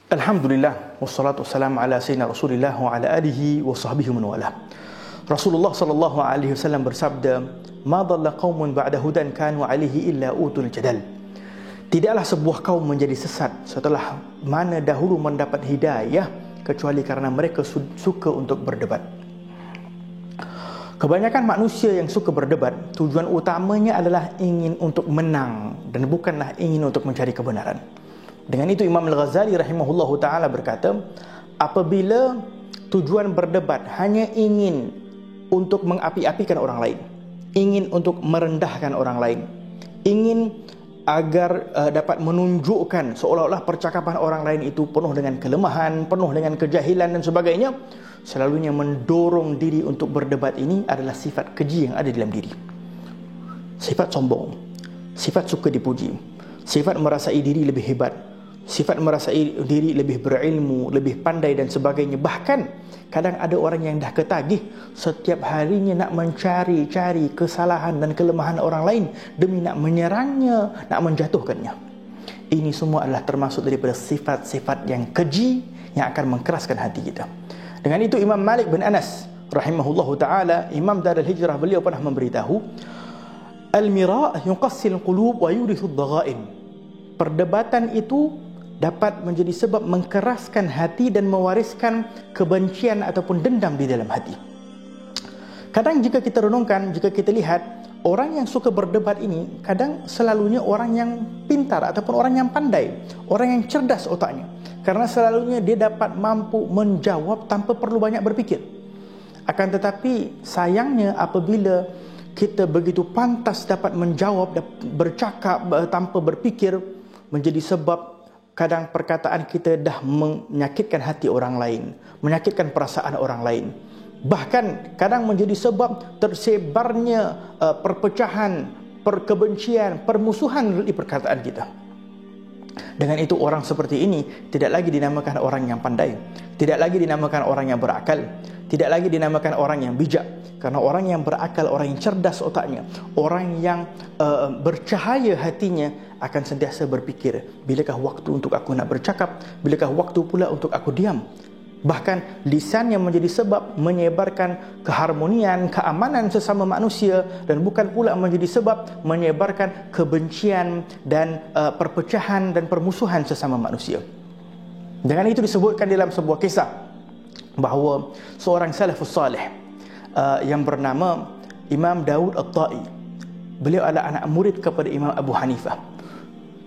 Alhamdulillah, wassalatu wassalamu ala sayyidina Rasulillah wa ala alihi wa sahbihi man wala. Rasulullah sallallahu alaihi wasallam bersabda, "Ma dhalla qaumun ba'da hudan kanu alaihi illa utul jadal." Tidaklah sebuah kaum menjadi sesat setelah mana dahulu mendapat hidayah kecuali karena mereka suka untuk berdebat. Kebanyakan manusia yang suka berdebat, tujuan utamanya adalah ingin untuk menang dan bukanlah ingin untuk mencari kebenaran. Dengan itu Imam Al-Ghazali rahimahullahu ta'ala berkata, apabila tujuan berdebat hanya ingin untuk mengapi-apikan orang lain, ingin untuk merendahkan orang lain, ingin agar dapat menunjukkan seolah-olah percakapan orang lain itu penuh dengan kelemahan, penuh dengan kejahilan dan sebagainya, selalunya mendorong diri untuk berdebat ini adalah sifat keji yang ada dalam diri. Sifat sombong, sifat suka dipuji, sifat merasai diri lebih hebat, sifat merasai diri lebih berilmu, lebih pandai dan sebagainya. Bahkan kadang ada orang yang dah ketagih setiap harinya nak mencari-cari kesalahan dan kelemahan orang lain demi nak menyerangnya, nak menjatuhkannya. Ini semua adalah termasuk daripada sifat-sifat yang keji yang akan mengkeraskan hati kita. Dengan itu Imam Malik bin Anas rahimahullahu ta'ala, Imam Darul Hijrah, beliau pernah memberitahu, al-mira' yuqassil qulub wa yurithu ad-dhaghain. Perdebatan itu dapat menjadi sebab mengkeraskan hati dan mewariskan kebencian ataupun dendam di dalam hati. Kadang jika kita renungkan, jika kita lihat, orang yang suka berdebat ini kadang selalunya orang yang pintar ataupun orang yang pandai, orang yang cerdas otaknya, karena selalunya dia dapat mampu menjawab tanpa perlu banyak berfikir. Akan tetapi sayangnya apabila kita begitu pantas dapat menjawab, bercakap tanpa berfikir, menjadi sebab kadang perkataan kita dah menyakitkan hati orang lain, menyakitkan perasaan orang lain. Bahkan kadang menjadi sebab tersebarnya perpecahan, perkebencian, permusuhan di perkataan kita. Dengan itu orang seperti ini tidak lagi dinamakan orang yang pandai, tidak lagi dinamakan orang yang berakal, tidak lagi dinamakan orang yang bijak. Karena orang yang berakal, orang yang cerdas otaknya, orang yang bercahaya hatinya akan sentiasa berfikir, bilakah waktu untuk aku nak bercakap, bilakah waktu pula untuk aku diam. Bahkan lisan yang menjadi sebab menyebarkan keharmonian, keamanan sesama manusia, dan bukan pula menjadi sebab menyebarkan kebencian dan perpecahan dan permusuhan sesama manusia. Dengan itu disebutkan dalam sebuah kisah bahawa seorang salafus salih yang bernama Imam Daud At-Tai, beliau adalah anak murid kepada Imam Abu Hanifah.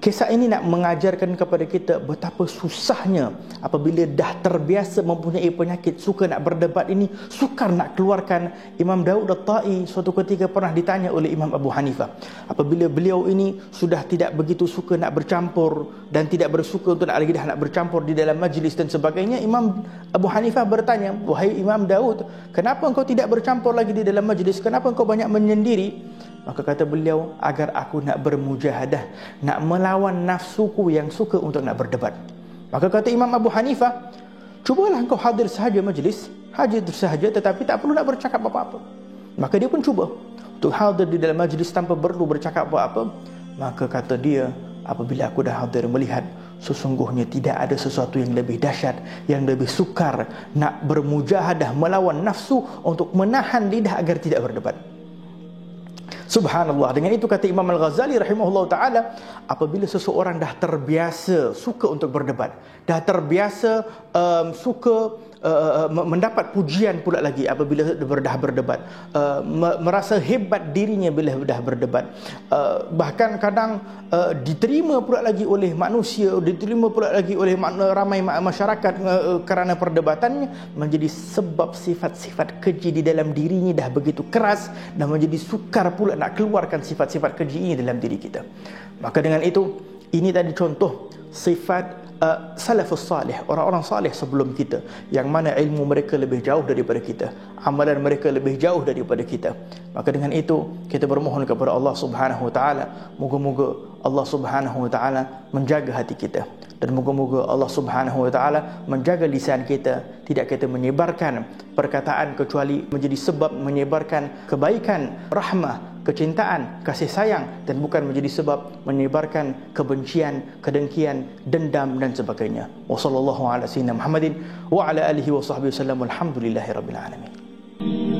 Kisah ini nak mengajarkan kepada kita betapa susahnya apabila dah terbiasa mempunyai penyakit suka nak berdebat ini, sukar nak keluarkan. Imam Daud At-Tai suatu ketika pernah ditanya oleh Imam Abu Hanifah, apabila beliau ini sudah tidak begitu suka nak bercampur dan tidak bersuka untuk nak lagi dah nak bercampur di dalam majlis dan sebagainya, Imam Abu Hanifah bertanya, "Wahai Imam Daud, kenapa engkau tidak bercampur lagi di dalam majlis? Kenapa engkau banyak menyendiri?" Maka kata beliau, agar aku nak bermujahadah, nak melawan nafsuku yang suka untuk nak berdebat. Maka kata Imam Abu Hanifah, cubalah engkau hadir sahaja majlis, hadir sahaja tetapi tak perlu nak bercakap apa-apa. Maka dia pun cuba untuk hadir di dalam majlis tanpa perlu bercakap apa-apa. Maka kata dia, apabila aku dah hadir melihat sesungguhnya tidak ada sesuatu yang lebih dahsyat, yang lebih sukar nak bermujahadah melawan nafsu untuk menahan lidah agar tidak berdebat. Subhanallah. Dengan itu kata Imam Al-Ghazali rahimahullah ta'ala, apabila seseorang dah terbiasa suka untuk berdebat, dah terbiasa suka mendapat pujian pula lagi apabila dah berdebat, merasa hebat dirinya bila dah berdebat, bahkan kadang diterima pula lagi oleh manusia, diterima pula lagi oleh ramai masyarakat kerana perdebatannya, menjadi sebab sifat-sifat keji di dalam dirinya dah begitu keras dan menjadi sukar pula nak keluarkan sifat-sifat keji ini dalam diri kita. Maka dengan itu, ini tadi contoh sifat salafus salih, orang-orang salih sebelum kita, yang mana ilmu mereka lebih jauh daripada kita, amalan mereka lebih jauh daripada kita. Maka dengan itu kita bermohon kepada Allah Subhanahu wa taala, moga-moga Allah Subhanahu wa taala menjaga hati kita, dan moga-moga Allah Subhanahu wa taala menjaga lisan kita, tidak kita menyebarkan perkataan kecuali menjadi sebab menyebarkan kebaikan, rahmah, kecintaan, kasih sayang, dan bukan menjadi sebab menyebarkan kebencian, kedengkian, dendam dan sebagainya. Wassallallahu ala sayyidina Muhammadin wa ala alihi wa sahbihi wasallam. Alhamdulillahirabbil alamin.